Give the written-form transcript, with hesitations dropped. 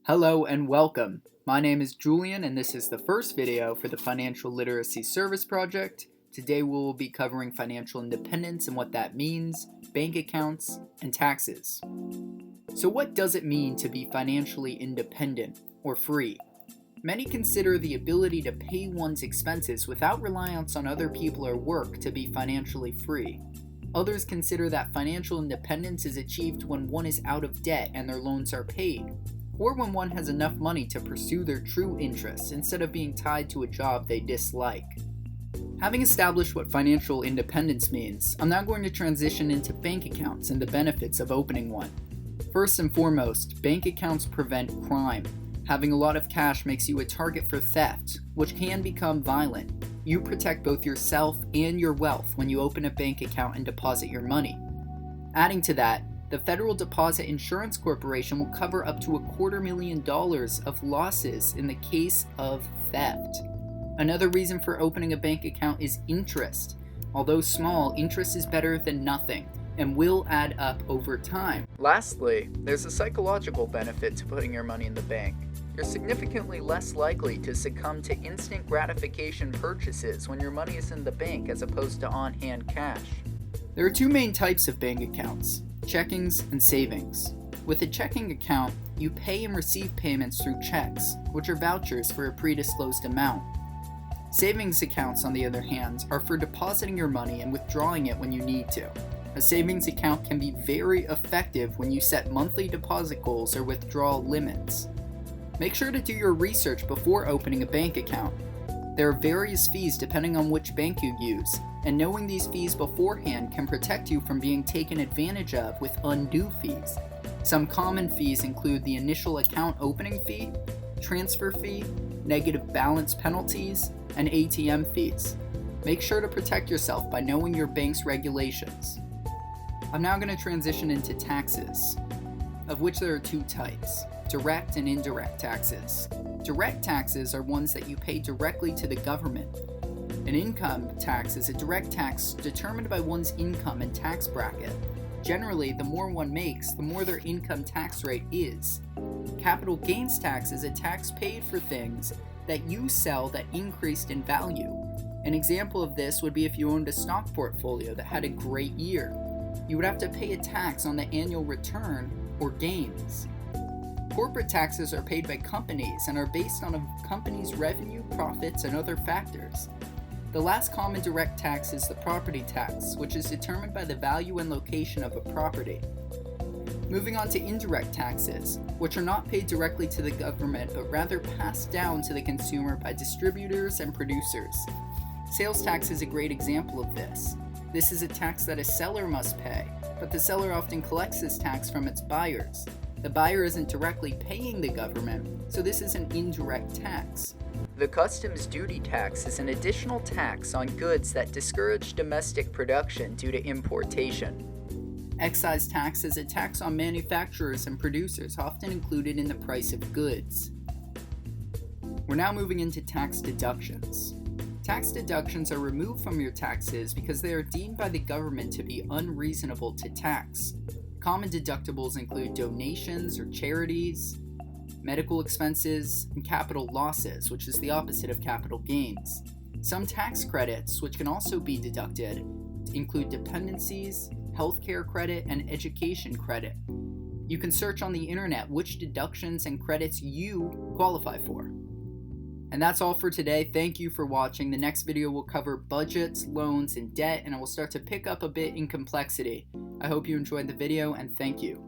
Hello and welcome. My name is Julian and this is the first video for the Financial Literacy Service Project. Today we will be covering financial independence and what that means, bank accounts, and taxes. So what does it mean to be financially independent or free? Many consider the ability to pay one's expenses without reliance on other people or work to be financially free. Others consider that financial independence is achieved when one is out of debt and their loans are paid, or when one has enough money to pursue their true interests instead of being tied to a job they dislike. Having established what financial independence means, I'm now going to transition into bank accounts and the benefits of opening one. First and foremost, bank accounts prevent crime. Having a lot of cash makes you a target for theft, which can become violent. You protect both yourself and your wealth when you open a bank account and deposit your money. Adding to that, the Federal Deposit Insurance Corporation will cover up to $250,000 of losses in the case of theft. Another reason for opening a bank account is interest. Although small, interest is better than nothing and will add up over time. Lastly, there's a psychological benefit to putting your money in the bank. You're significantly less likely to succumb to instant gratification purchases when your money is in the bank as opposed to on-hand cash. There are two main types of bank accounts: checkings and savings. With a checking account, you pay and receive payments through checks, which are vouchers for a pre-disclosed amount. Savings accounts, on the other hand, are for depositing your money and withdrawing it when you need to. A savings account can be very effective when you set monthly deposit goals or withdrawal limits. Make sure to do your research before opening a bank account. There are various fees depending on which bank you use, and knowing these fees beforehand can protect you from being taken advantage of with undue fees. Some common fees include the initial account opening fee, transfer fee, negative balance penalties, and ATM fees. Make sure to protect yourself by knowing your bank's regulations. I'm now going to transition into taxes, of which there are two types: direct and indirect taxes. Direct taxes are ones that you pay directly to the government. An income tax is a direct tax determined by one's income and tax bracket. Generally, the more one makes, the more their income tax rate is. Capital gains tax is a tax paid for things that you sell that increased in value. An example of this would be if you owned a stock portfolio that had a great year. You would have to pay a tax on the annual return or gains. Corporate taxes are paid by companies and are based on a company's revenue, profits, and other factors. The last common direct tax is the property tax, which is determined by the value and location of a property. Moving on to indirect taxes, which are not paid directly to the government but rather passed down to the consumer by distributors and producers. Sales tax is a great example of this. This is a tax that a seller must pay, but the seller often collects this tax from its buyers. The buyer isn't directly paying the government, so this is an indirect tax. The customs duty tax is an additional tax on goods that discourage domestic production due to importation. Excise tax is a tax on manufacturers and producers, often included in the price of goods. We're now moving into tax deductions. Tax deductions are removed from your taxes because they are deemed by the government to be unreasonable to tax. Common deductibles include donations or charities, medical expenses, and capital losses, which is the opposite of capital gains. Some tax credits, which can also be deducted, include dependencies, healthcare credit, and education credit. You can search on the internet which deductions and credits you qualify for. And that's all for today. Thank you for watching. The next video will cover budgets, loans, and debt, and I will start to pick up a bit in complexity. I hope you enjoyed the video, and thank you.